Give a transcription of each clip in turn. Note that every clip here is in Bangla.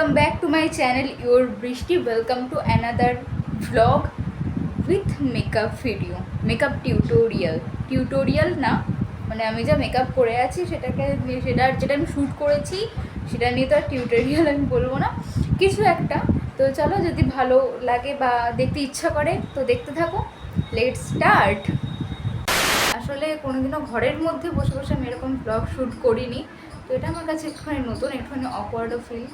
Welcome back to my channel Your Brishti. Welcome to another vlog with makeup video, makeup tutorial না মানে আমি যা মেকআপ করে আছি যেটা আমি শ্যুট করেছি সেটা নিয়ে তো আর টিউটোরিয়াল আমি বলবো না, কিছু একটা। তো চলো, যদি ভালো লাগে বা দেখতে ইচ্ছা করে তো দেখতে থাকো। Let's start. আসলে কোনোদিনও ঘরের মধ্যে বসে বসে আমি এরকম ব্লগ শ্যুট করিনি, তো এটা আমার কাছে একটুখানি নতুন, একটুখানি অকওয়ার্ডও ফিল।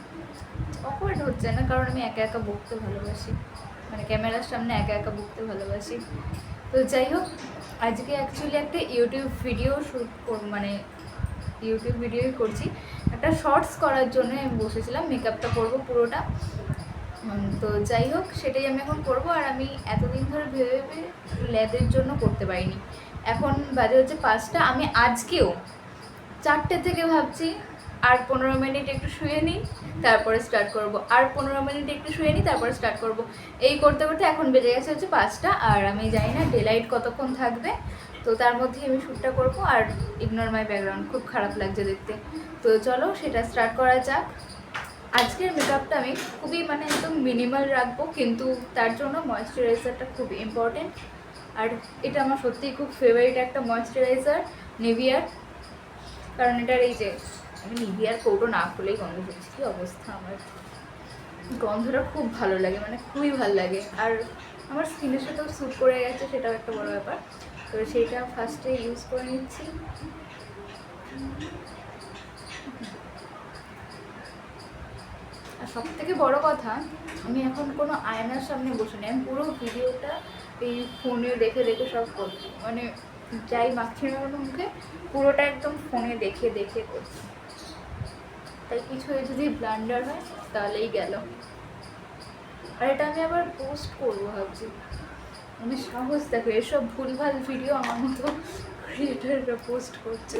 অকওয়ার্ড হচ্ছে না, কারণ আমি একা একা বকতে ভালোবাসি, মানে ক্যামেরার সামনে একা একা বকতে ভালোবাসি। তো যাই হোক, আজকে অ্যাকচুয়ালি একটা ইউটিউব ভিডিও শ্যুট মানে ইউটিউব ভিডিওই করছি। একটা শর্টস করার জন্য আমি বসেছিলাম, মেকআপটা করবো পুরোটা। তো যাই হোক, সেটাই আমি এখন করবো। আর আমি এতদিন ধরে ভেবে ভেবে ল্যাদের জন্য করতে পারিনি। এখন বাজে হচ্ছে 5টা। আমি আজকেও 4টে থেকে ভাবছি আর 15 মিনিট একটু শুয়ে নিই, তারপরে স্টার্ট করব। আর 15 মিনিট একটু শুয়ে নিই, তারপরে স্টার্ট করব। এই করতে করতে এখন বেজে গেছে হচ্ছে 5টা। আর আমি জানি না ডেলাইট কতক্ষণ থাকবে, তো তার মধ্যে আমি শ্যুটটা করব। আর ইগনোর মাই ব্যাকগ্রাউন্ড, খুব খারাপ লাগছে দেখতে। তো চলো সেটা স্টার্ট করা যাক। আজকের মেকআপটা আমি খুবই একদম মিনিমাল রাখবো, কিন্তু তার জন্য ময়েশ্চারাইজারটা খুব ইম্পর্টেন্ট। আর এটা আমার সত্যিই খুব ফেভারিট একটা ময়েশ্চারাইজার, নিভিয়ার। কারণ এটার এই যে আমি নিভিয়ার কৌটো না খুলেই গন্ধ করছি, কী অবস্থা আমার। গন্ধটা খুব ভালো লাগে, খুবই ভালো লাগে। আর আমার স্কিনের সাথেও স্যুট করে গেছে, সেটাও একটা বড় ব্যাপার। তো সেইটা ফার্স্টে ইউজ করে নিচ্ছি। আর সবথেকে বড় কথা, আমি এখন কোনো আয়নার সামনে বসে নেই, আমি পুরো ভিডিওটা এই ফোনে দেখে দেখে সব করছি। যাই মাখছি না কোনো মুখে, পুরোটা একদম ফোনে দেখে দেখে করছি। তাই কিছু যদি ব্লান্ডার হয় তাহলেই গেল। আর এটা আমি আবার পোস্ট করবো ভাবছি। আমি সাহস দেখো, এসব ভুলভাল ভিডিও আমার মতো ক্রিয়েটাররা পোস্ট করছে।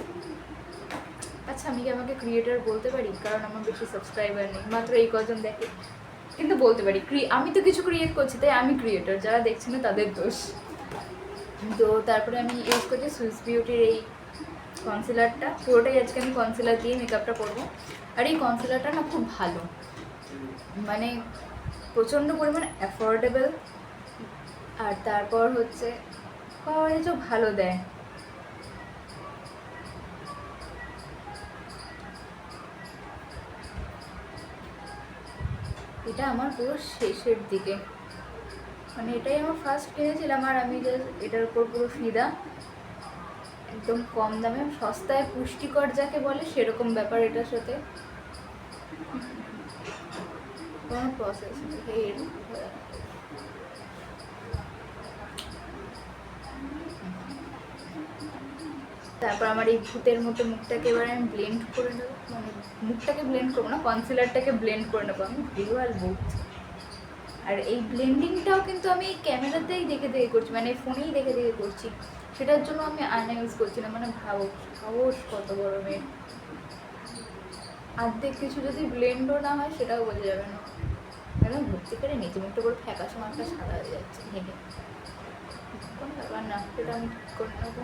আচ্ছা, আমি কি আমাকে ক্রিয়েটার বলতে পারি? কারণ আমার বেশি সাবস্ক্রাইবার নেই, মাত্র এই কজন দেখে। কিন্তু বলতে পারি, আমি তো কিছু ক্রিয়েট করছি, তাই আমি ক্রিয়েটার। যারা দেখছে না তাদের দোষ। তো তারপরে আমি ইউজ করছি সুইস বিউটির এই কনসিলারটা। পুরোটাই আজকে আমি কনসিলার দিয়ে মেকআপটা করবো। আর এই কনসিলারটা না খুব ভালো, প্রচণ্ড পরিমাণ অ্যাফোর্ডেবল। আর তারপর হচ্ছে কভারেজও ভালো দেয়। এটা আমার পুরো শেষের দিকে, এটাই আমার ফার্স্ট কিনেছিলাম। আর আমি জাস্ট এটার উপর পুরো ফিদা, একদম কম দামে সস্তায় পুষ্টিকর যাকে বলে সেরকম ব্যাপার এটার সাথে। কোনো প্রসেস নেই। তারপর আমার এই ভূতের মতো মুখটাকে এবার আমি ব্লেন্ড করে নেবো, মুখটাকে ব্লেন্ড করবো না, কনসিলারটাকে ব্লেন্ড করে নেবো। আমি ভিজুয়াল বলছি। আর এই ব্লেন্ডিংটাও কিন্তু আমি ক্যামেরাতেই দেখে দেখে করছি, ফোনেই দেখে দেখে করছি। সেটার জন্য আমি আয়না ইউজ করছি না। ভাবস কত বড় মেয়ে। অর্ধেক কিছু যদি ব্লেন্ডও না হয় সেটাও বোঝা যাবে না। একদম ভর্তি করে নিচে মুখটা করে ফ্যাকাশে মাখটা সাদা হয়ে যাচ্ছে হেঁটে। কোনো ব্যাপার না, সেটা আমি ঠিক করে নেবো।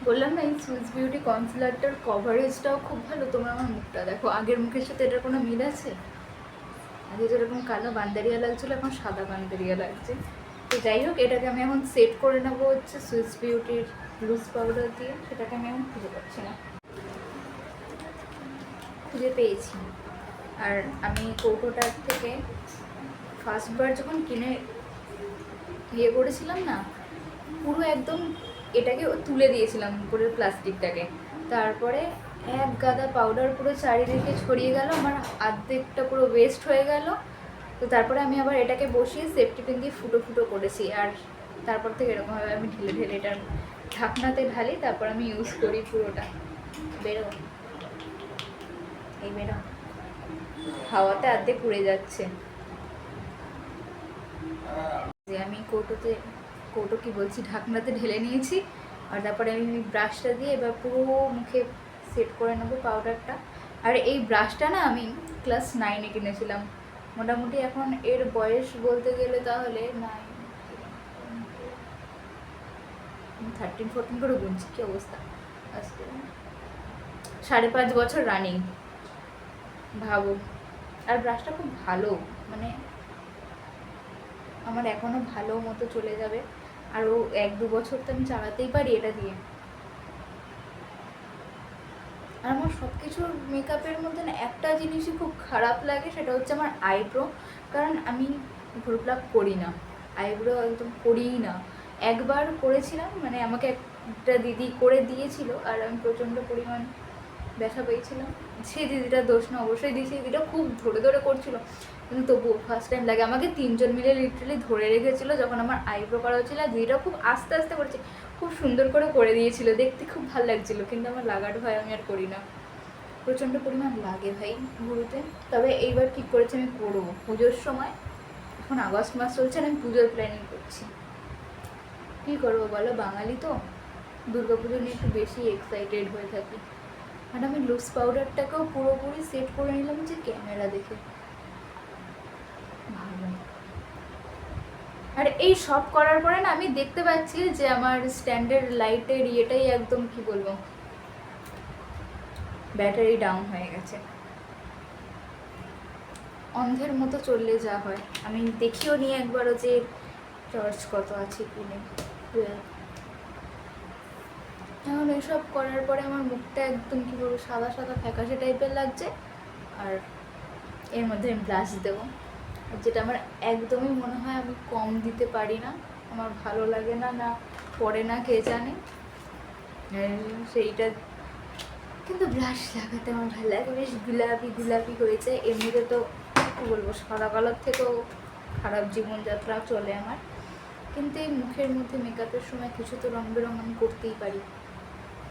বললাম না, এই সুইস বিউটি কনসিলারটার কভারেজটাও খুব ভালো। তোমরা আমার মুখটা দেখো, আগের মুখের সাথে এটার কোনো মিল আছে? আগে যেরকম কালো বান্দারিয়া লাগছিলো, এখন সাদা বান্দারিয়া লাগছে। তো যাই হোক, এটাকে আমি এখন সেট করে নেবো হচ্ছে সুইস বিউটির লুজ পাউডার দিয়ে। সেটাকে আমি এখন খুঁজে পাচ্ছি না, খুঁজে পেয়েছি। আর আমি কৌটোটার থেকে ফার্স্টবার যখন কিনে করেছিলাম না, পুরো একদম এটাকে তুলে দিয়েছিলাম উপরের প্লাস্টিকটাকে। তারপরে এক গাদা পাউডার পুরো চারিদিকে ছড়িয়ে গেল, আমার অর্ধেকটা পুরো ওয়েস্ট হয়ে গেল। তো তারপরে আমি আবার এটাকে বসিয়ে সেফটি পিন দিয়ে ফুটো ফুটো করেছি। আর তারপর থেকে এরকমভাবে আমি ঢেলে ঢেলে এটার ঢাকনাতে ঢালি, তারপর আমি ইউজ করি পুরোটা। বেরো, এই বেরো, হাওয়াতে অর্ধেক উড়ে যাচ্ছে। যে আমি কৌটো কি বলছি, ঢাকনাতে ঢেলে নিয়েছি। আর তারপরে আমি ব্রাশটা দিয়ে এবার পুরো মুখে সেট করে নেবো পাউডারটা। আর এই ব্রাশটা না আমি ক্লাস 9-এ কিনেছিলাম। মোটামুটি এখন এর বয়স বলতে গেলে তাহলে 13-14 করে গুনছি, কী অবস্থা। আজকে 5.5 বছর রানিং, ভাবো। আর ব্রাশটা খুব ভালো, মানে আমার এখনও ভালো মতো চলে যাবে, আরও 1-2 বছর তো আমি চালাতেই পারি এটা দিয়ে। আর আমার সব কিছুর মেকআপের মধ্যে না একটা জিনিসই খুব খারাপ লাগে, সেটা হচ্ছে আমার আইব্রো। কারণ আমি ভ্রু প্লাক করি না, আইব্রো একদম করিই না। একবার করেছিলাম, মানে আমাকে একটা দিদি করে দিয়েছিল আর আমি প্রচণ্ড পরিমাণ ব্যথা পেয়েছিলাম। সেই দিদিটার দোষ না, অবশ্যই দিদি, সেই দিদিটা খুব ধরে ধরে করছিল, কিন্তু তবুও ফার্স্ট টাইম লাগে। আমাকে 3জন মিলে লিটারালি ধরে রেখেছিলো যখন আমার আইব্রো করা হচ্ছিল, আর দিদিটা খুব আস্তে আস্তে করেছে, খুব সুন্দর করে দিয়েছিল, দেখতে খুব ভালো লাগছিলো। কিন্তু আমার লাগার ভয় আমি আর করি না, প্রচণ্ড পরিমাণ লাগে ভাই ভুরুতে। তবে এইবার কী করেছি আমি করবো পুজোর সময়, এখন আগস্ট মাস চলছে আর আমি পুজোর প্ল্যানিং করছি। কী করবো বলো, বাঙালি তো দুর্গা পুজো নিয়ে একটু বেশি এক্সাইটেড হয়ে থাকি। আর আমি লুজ পাউডারটাকেও পুরোপুরি সেট করে নিলাম যে ক্যামেরা দেখে, ভালো। আর এই সব করার পরে না আমি দেখতে পাচ্ছি যে আমার স্ট্যান্ডার্ড লাইটের ইয়েটাই একদম কি বলবো, ব্যাটারি ডাউন হয়ে গেছে। অন্ধের মতো চললে যা হয়, আমি দেখিও নি একবারও যে চার্জ কত আছে কি নেই। এখন এইসব করার পরে আমার মুখটা একদম কী বলবো, সাদা সাদা ফ্যাকাশে টাইপের লাগছে। আর এর মধ্যে আমি ব্লাশ দেবো, যেটা আমার একদমই মনে হয় আমি কম দিতে পারি না, আমার ভালো লাগে না, না পড়ে না কে জানে সেইটা। কিন্তু ব্লাশ লাগাতে আমার ভালো লাগে, বেশ গোলাপি গোলাপি হয়েছে। এমনিতে তো কী বলবো, সাদা কালার থেকেও খারাপ জীবনযাত্রা চলে আমার, কিন্তু এই মুখের মধ্যে মেকআপের সময় কিছু তো রং বেরং আমি করতেই পারি।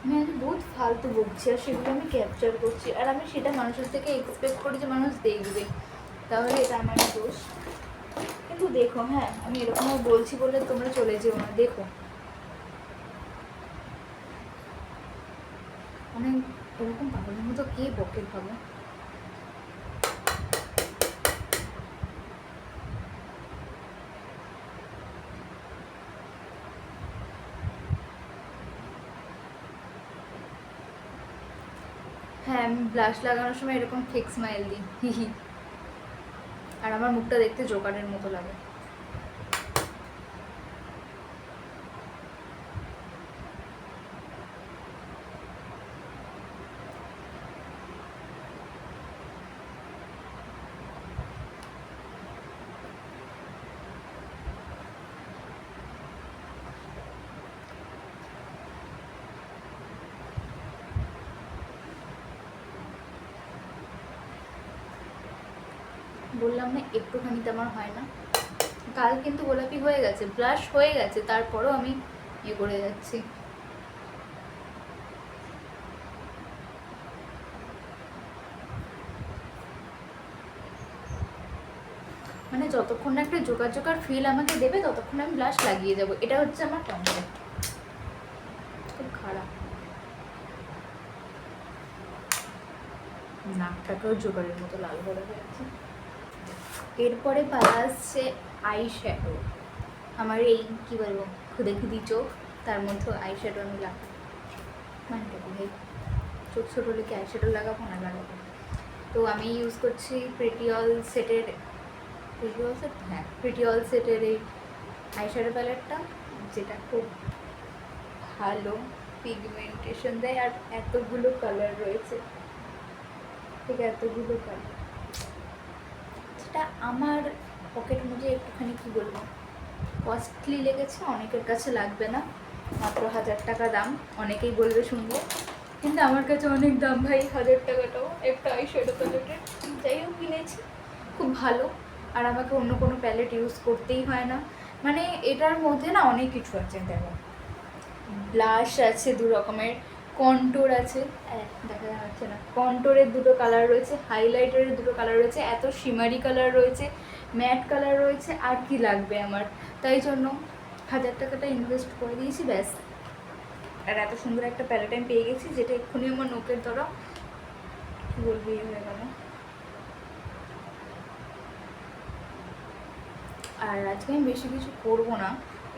আমি আজ বহুত ফালতু বকছি আর সেগুলো আমি ক্যাপচার করছি, আর আমি সেটা মানুষের থেকে এক্সপেক্ট করি যে মানুষ দেখবে, তাহলে এটা আমার দোষ। কিন্তু দেখো, হ্যাঁ আমি এরকমও বলছি বলে তোমরা চলে যেও না, দেখো মানে এরকম পাগলের মতো কে বকে ভাবো। হ্যাঁ, আমি ব্লাশ লাগানোর সময় এরকম ফেক স্মাইল দিই, হি। আর আমার মুখটা দেখতে জোকারের মতো লাগে। বললাম না একটুখানিতে আমার হয় না। কাল কিন্তু গোলাপি হয়ে গেছে, ব্লাশ হয়ে গেছে, তারপরেও আমি ইয়ে করে যাচ্ছি। মানে যতক্ষণ না একটা জোকার জোকার ফিল আমাকে দেবে ততক্ষণ আমি ব্লাশ লাগিয়ে যাবো, এটা হচ্ছে আমার কনসেপ্ট। খুব খারাপ, নাকটাকেও জোকারের মতো লাল করে যাচ্ছে। এরপরে পালা আসছে আই শ্যাডো। আমার এই কী বলবো, খুদে খুদি চোখ, তার মধ্যে আই শ্যাডো আমি লাগাবো, মানে ভাই চোখ ছোটো হলে কি আই শ্যাডো লাগাবো না লাগাবো। তো আমি ইউজ করছি প্রিটিঅল সেটের, প্রিটিঅল সেটের এই আই শ্যাডো প্যালেটটা, যেটা খুব ভালো পিগমেন্টেশন দেয়, আর এতগুলো কালার রয়েছে, ঠিক এতগুলো কালার, যেটা আমার পকেট মুজে একটুখানি কী বলবো কস্টলি লেগেছে, অনেকের কাছে লাগবে না, মাত্র 1000 টাকা দাম। অনেকেই বলবে শুনবো, কিন্তু আমার কাছে অনেক দাম ভাই, 1000 টাকাটাও একটা আই শ্যাডো প্যালেটের। যাই হোক কিনেছি, খুব ভালো। আর আমাকে অন্য কোনো প্যালেট ইউজ করতেই হয় না, মানে এটার মধ্যে না অনেক কিছু আছে। দেখো, ব্লাশ আছে 2 রকমের, কন্ট্যুর আছে, দেখা যাচ্ছে না, কন্ট্যুরের 2টো কালার রয়েছে, হাইলাইটারের 2টো কালার রয়েছে, এত শিমারি কালার রয়েছে, ম্যাট কালার রয়েছে, আর কি লাগবে আমার। তাই জন্য 1000 টাকাটা ইনভেস্ট করে দিয়েছি, ব্যাস। আর এত সুন্দর একটা প্যালেট আমি পেয়ে গেছি, যেটা এক্ষুনি আমার নোকের দ্বারা কী বলবো ইয়ে হয়ে গেল। আর আজকে আমি বেশি কিছু করবো না,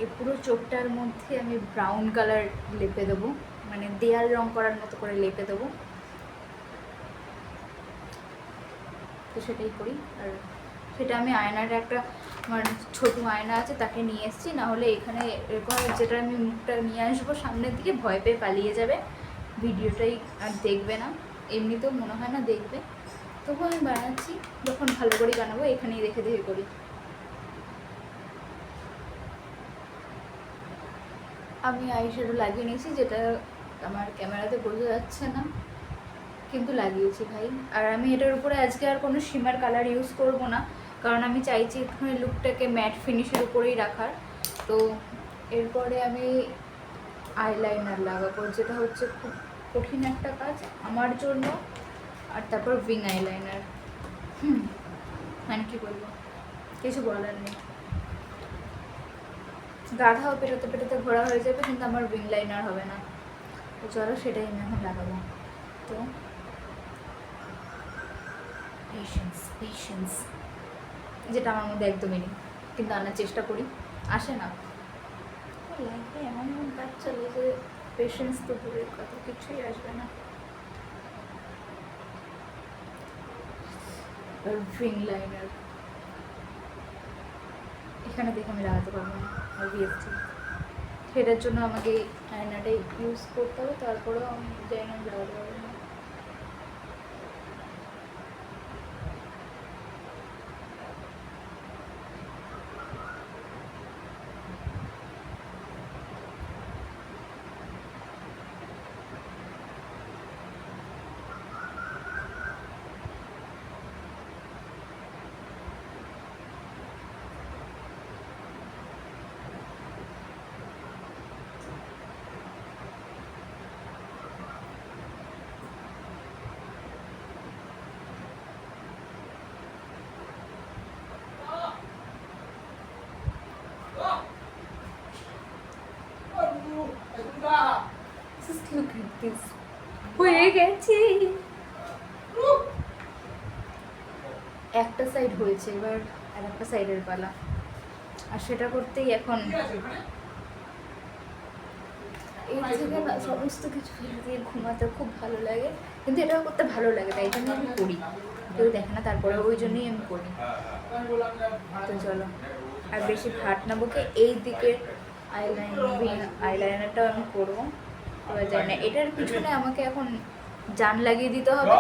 এই পুরো চোখটার মধ্যে আমি ব্রাউন কালার লেপে দেবো, মানে দেয়াল রং করার মতো করে লেপে দেবো। তো সেটাই করি। আর সেটা আমি আয়নার একটা আমার ছোটো আয়না আছে তাকে নিয়ে এসেছি, নাহলে এখানে এরকম যেটা আমি মুখটা নিয়ে আসবো সামনের দিকে ভয় পেয়ে পালিয়ে যাবে, ভিডিওটাই আর দেখবে না, এমনিতেও মনে হয় না দেখবে। তবু আমি বানাচ্ছি, যখন ভালো করে বানাবো এখানেই দেখে দেখে করি। আমি আইশ্যাডো লাগিয়ে নিয়েছি, যেটা আমার ক্যামেরাতে বোঝা যাচ্ছে না, কিন্তু লাগিয়েছি ভাই। আর আমি এটার উপরে আজকে আর কোনো শিমার কালার ইউজ করব না, কারণ আমি চাইছি একটুখানি লুকটাকে ম্যাট ফিনিশের উপরেই রাখার। তো এরপরে আমি আইলাইনার লাগাবো, যেটা হচ্ছে খুব কঠিন একটা কাজ আমার জন্য। আর তারপর উইং আইলাইনার, মানে কী বলবো, কিছু বলার নেই। গাধাও পেটাতে পেটাতে ঘোরা হয়ে যাবে, কিন্তু আমার উইং লাইনার হবে না। তো চলো সেটাই আমি এখন লাগাবো। তো পেশেন্স যেটা আমার মধ্যে একদমই নেই, কিন্তু আনার চেষ্টা করি, আসে না। লাইফে এমন এমন কাজ চলে যে পেশেন্স তো দূরের কথা, কিছুই আসবে না। উইং লাইনার এখানে দেখে আমি লাগাতে পারবো না, আর বিএসসি সেটার জন্য আমাকে আয়নাটাই ইউজ করতে হবে, তারপরেও আমি জানি না লাগাতে পারবো না। হয়ে গেছে, একটা সাইড হয়েছে, এবার আর একটা সাইডের পালা। আর সেটা করতেই এখন এর থেকে না সমস্ত কিছু ফেলে দিয়ে ঘুমাতে খুব ভালো লাগে, কিন্তু এটাও করতে ভালো লাগে, তাই জন্য আমি করি। কেউ দেখে না, তারপরে ওই জন্যই আমি করি। তো চলো, আর বেশি ভাট না বকে এই দিকে আইলাইনারটাও আমি করবো। এবার জানি না এটার পিছনে আমাকে এখন জান লাগিয়ে দিতে হবে,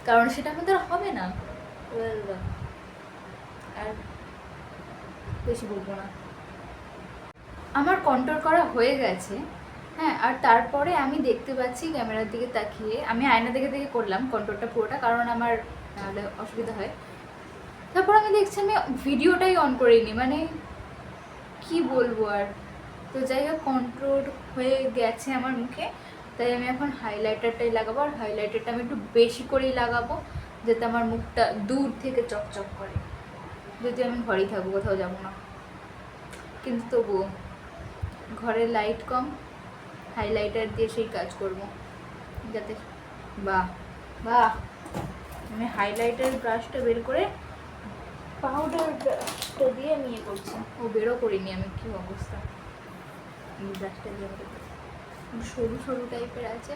কারণ সেটা আমাদের হবে না। আর বেশি বলবো না, আমার কন্ট্রোল করা হয়ে গেছে। হ্যাঁ, আর তারপরে আমি দেখতে পাচ্ছি ক্যামেরার দিকে তাকিয়ে, আমি আয়না দেখে দেখে করলাম কন্ট্রোলটা পুরোটা, কারণ আমার নাহলে অসুবিধা হয়। তারপর আমি দেখছি আমি ভিডিওটাই অন করিনি, মানে কি বলবো আর। তো যাই হোক, কন্ট্রোল হয়ে গেছে আমার মুখে, তাই আমি এখন হাইলাইটারটাই লাগাবো। আর হাইলাইটারটা আমি একটু বেশি করেই লাগাবো, যাতে আমার মুখটা দূর থেকে চকচক করে। যদি আমি ঘরেই থাকবো, কোথাও যাবো না, কিন্তু তবুও ঘরের লাইট কম, হাইলাইটার দিয়ে সেই কাজ করব যাতে। বাহ বাহ, আমি হাইলাইটার ব্রাশটা বের করে পাউডার ব্রাশটা দিয়ে আমি ইয়ে করছি। ও বেরো করিনি আমি, কী অবস্থা। এই ব্রাশটা দিয়ে সরু সরু টাইপের আছে।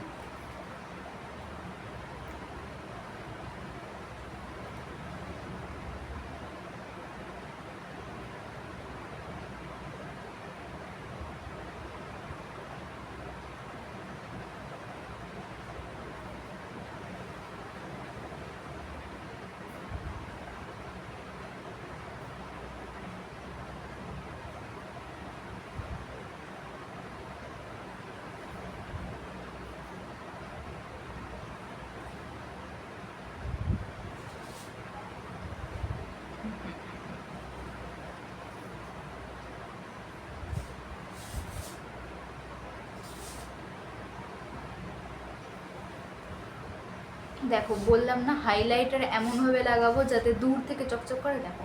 দেখো বললাম না, হাইলাইটার এমনভাবে লাগাবো যাতে দূর থেকে চকচক করে। দেখো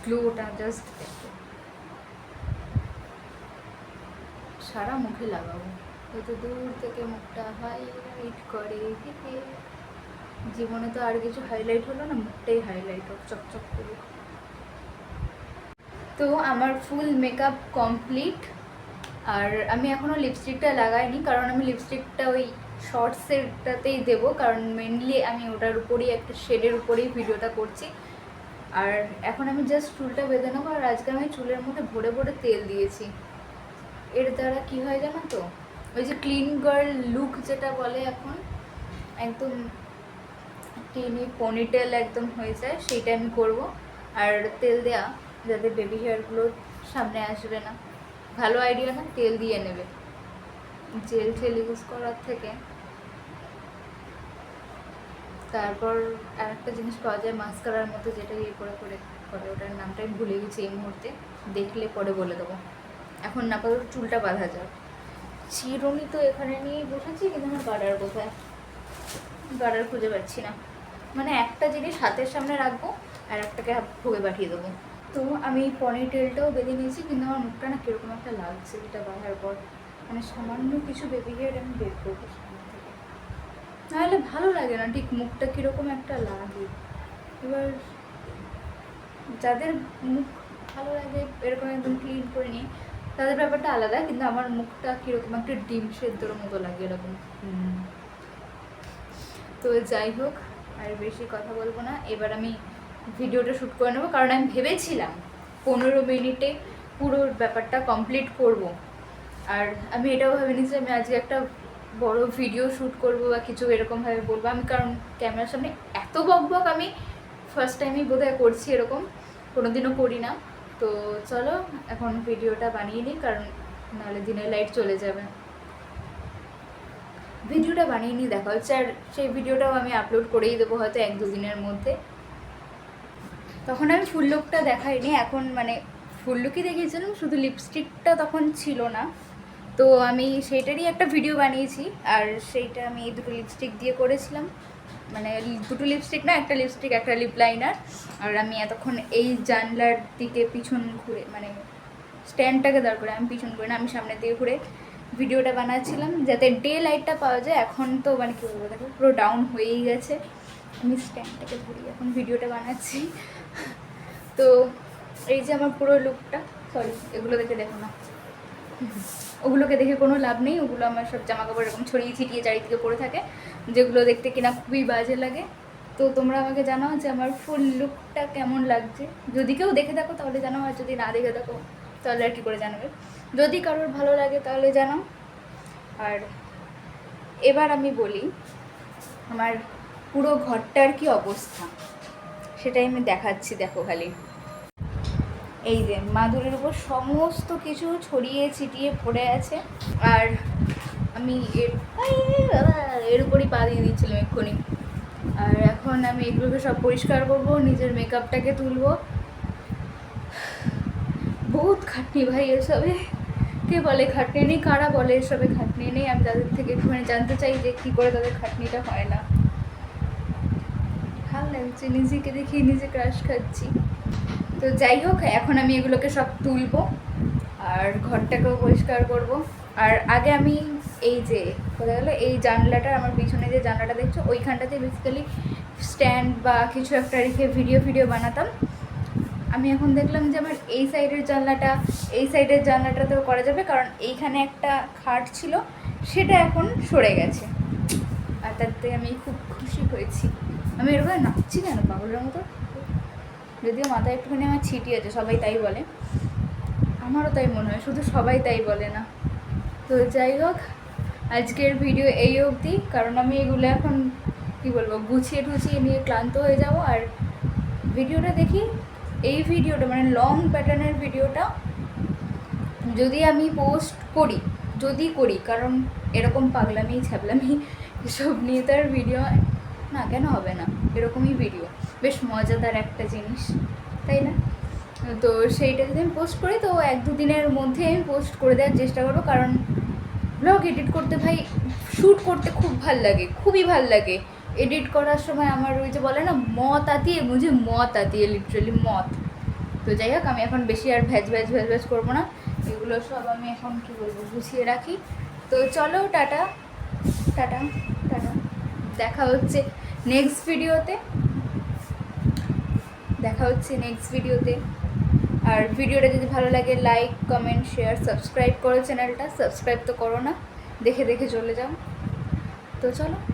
গ্লোটা জাস্ট দেখো, সারা মুখে লাগাবো যাতে দূর থেকে মুখটা হাইলাইট করে। জীবনে তো আর কিছু হাইলাইট হলো না, মুখটাই হাইলাইট হোক, চকচক করে। তো আমার ফুল মেকআপ কমপ্লিট। আর আমি এখনও লিপস্টিকটা লাগাইনি, কারণ আমি লিপস্টিকটা ওই শর্টসেরটাতেই দেবো, কারণ মেনলি আমি ওটার উপরেই একটা শেডের উপরেই ভিডিওটা করছি। আর এখন আমি জাস্ট চুলটা বেঁধে নেবো। আর আজকে আমি চুলের মধ্যে ভরে ভরে তেল দিয়েছি। এর দ্বারা কি হয় জানো তো, ওই যে ক্লিন গার্ল লুক যেটা বলে এখন, একদম টিনি পনিটেল একদম হয়ে যায়, সেইটা আমি করবো। আর তেল দেয়া, যাতে বেবি হেয়ারগুলো সামনে আসবে না। ভালো আইডিয়া না? তেল দিয়ে নেবে জেল টেল ইউজ করার থেকে। তারপর আর একটা জিনিস পাওয়া যায় মাস্কারার মতো, যেটা ইয়ে করে করে করে, ওটার নামটা আমি ভুলে গেছি এই মুহূর্তে, দেখলে পরে বলে দেবো। এখন না পাবো, চুলটা বাঁধা যাক। চিরুনি তো এখানে নিয়ে বসেছি, কিন্তু আমার গার্ডার কোথায়? গার্ডার খুঁজে পাচ্ছি না। মানে একটা জিনিস হাতের সামনে রাখবো আর একটাকে ভোগে পাঠিয়ে দেবো। তো আমি পনি টেলটাও বেঁধে নিয়েছি, কিন্তু আমার মুখটা না কীরকম একটা লাগছে এটা বাঁধার পর। মানে সামান্য কিছু বেবি হেয়ার আমি বের করবো সামনে থেকে, নাহলে ভালো লাগে না, ঠিক মুখটা কীরকম একটা লাগে। এবার যাদের মুখ ভালো লাগে এরকম একদম ক্লিন করে নিই, তাদের ব্যাপারটা আলাদা, কিন্তু আমার মুখটা কীরকম একটা ডিম সেদ্ধর মতো লাগে এরকম। তো যাই হোক, আর বেশি কথা বলবো না, এবার আমি ভিডিওটা শ্যুট করে নেবো। কারণ আমি ভেবেছিলাম 15 মিনিটে পুরো ব্যাপারটা কমপ্লিট করব। আর আমি এটাও ভাবিনি যে আমি আজকে একটা বড় ভিডিও শ্যুট করবো বা কিছু এরকমভাবে বলবো আমি, কারণ ক্যামেরার সামনে এত বকবক আমি ফার্স্ট টাইমই বোধহয় করছি, এরকম কোনোদিনও করি না। তো চলো এখন ভিডিওটা বানিয়ে নিই, কারণ নাহলে দিনের লাইট চলে যাবে। ভিডিওটা বানিয়ে নিয়ে দেখা হচ্ছে। আর সেই ভিডিওটাও আমি আপলোড করেই দেবো হয়তো 1-2 দিনের মধ্যে। তখন আমি ফুল লুকটা দেখাইনি, এখন মানে ফুল লুকই দেখিয়েছিলাম, শুধু লিপস্টিকটা তখন ছিল না। তো আমি সেইটারই একটা ভিডিও বানিয়েছি, আর সেইটা আমি এই 2টো লিপস্টিক দিয়ে করেছিলাম। মানে 2টো লিপস্টিক না, একটা লিপস্টিক একটা লিপ লাইনার। আর আমি এতক্ষণ এই জানলার দিকে পিছন ঘুরে, মানে স্ট্যান্ডটাকে দাঁড় করে আমি পিছন করে না, আমি সামনের দিকে ঘুরে ভিডিওটা বানাচ্ছিলাম, যাতে ডে লাইটটা পাওয়া যায়। এখন তো মানে কী বলবো, দেখো পুরো ডাউন হয়েই গেছে। আমি স্ট্যান্ডটাকে ঘুরিয়ে এখন ভিডিওটা বানাচ্ছি। তো এই যে আমার পুরো লুকটা, সরি এগুলো দেখে দেখো না, ওগুলোকে দেখে কোনো লাভ নেই। ওগুলো আমার সব জামা কাপড় এরকম ছড়িয়ে ছিটিয়ে চারিদিকে পড়ে থাকে, যেগুলো দেখতে কিনা খুবই বাজে লাগে। তো তোমরা আমাকে জানাও যে আমার ফুল লুকটা কেমন লাগছে। যদি কেউ দেখে থাকো তাহলে জানাও, আর যদি না দেখে থাকো তাহলে আর কী করে জানাবে। যদি কারোর ভালো লাগে তাহলে জানাও। আর এবার আমি বলি আমার পুরো ঘরটার কি অবস্থা, সেটাই আমি দেখাচ্ছি। দেখো খালি এই যে মাদুরের উপর সমস্ত কিছু ছড়িয়ে ছিটিয়ে পড়ে আছে। আর আমি এর উপরই পা দিয়ে দিচ্ছিলাম এক্ষুনি। আর এখন আমি এগুলোকে সব পরিষ্কার করবো, নিজের মেকআপটাকে তুলবো। বহুত খাটনি ভাই এসবে। কে বলে খাটনি নেই, কারা বলে এসবে খাটনি নেই, আমি তাদের থেকে একটুখানি জানতে চাই যে কী করে তাদের খাটনিটা হয় না। ভালো লাগছে, নিজেকে দেখি নিজে ক্রাশ খাচ্ছি। তো যাই হোক, এখন আমি এগুলোকে সব তুলবো আর ঘরটাকেও পরিষ্কার করব। আর আগে আমি এই যে কোথায় গেলো, এই জানলাটা, আমার পিছনে যে জানলাটা দেখছো, ওইখানটাতে বেসিক্যালি স্ট্যান্ড বা কিছু একটা রেখে ভিডিও বানাতাম। আমি এখন দেখলাম যে আমার এই সাইডের জানলাটাতেও করা যাবে, কারণ এইখানে একটা খাট ছিল, সেটা এখন সরে গেছে। আর তাতে আমি খুব খুশি হয়েছি। আমি এরকম নাচছি কেন পাগলের মতো, যদিও মাথায় একটুখানি আমার ছিটি আছে, সবাই তাই বলে, আমারও তাই মনে হয়, শুধু সবাই তাই বলে না। তো যাই হোক, আজকের ভিডিও এই অবধি, কারণ আমি এগুলো এখন কী বলবো গুছিয়ে টুছিয়ে নিয়ে ক্লান্ত হয়ে যাব। আর ভিডিওটা দেখি, এই ভিডিওটা মানে লং প্যাটার্নের ভিডিওটা যদি আমি পোস্ট করি, কারণ এরকম পাগলামি ছ্যাবলামি এসব নিয়ে তার ভিডিও না কেন হবে না, এরকমই ভিডিও বেশ মজাদার একটা জিনিস, তাই না? তো সেইটা যদি আমি পোস্ট করি, তো 1-2 দিনের মধ্যে আমি পোস্ট করে দেওয়ার চেষ্টা করবো। কারণ ব্লগ এডিট করতে ভাই, শ্যুট করতে খুব ভাল লাগে, খুবই ভাল লাগে। এডিট করার সময় আমার ওই যে বলে না, মত আতিয়ে লিটারেলি মত। তো যাই হোক, আমি এখন বেশি আর ভ্যাজ করবো না, এগুলো সব আমি এখন কী বলবো গুছিয়ে রাখি। তো চলো, টাটা টাটা টাটা, দেখা হচ্ছে নেক্সট ভিডিওতে। আর ভিডিওটা যদি ভালো লাগে লাইক কমেন্ট শেয়ার সাবস্ক্রাইব করো, চ্যানেলটা সাবস্ক্রাইব তো করো না, দেখে চলে যাও। তো চলো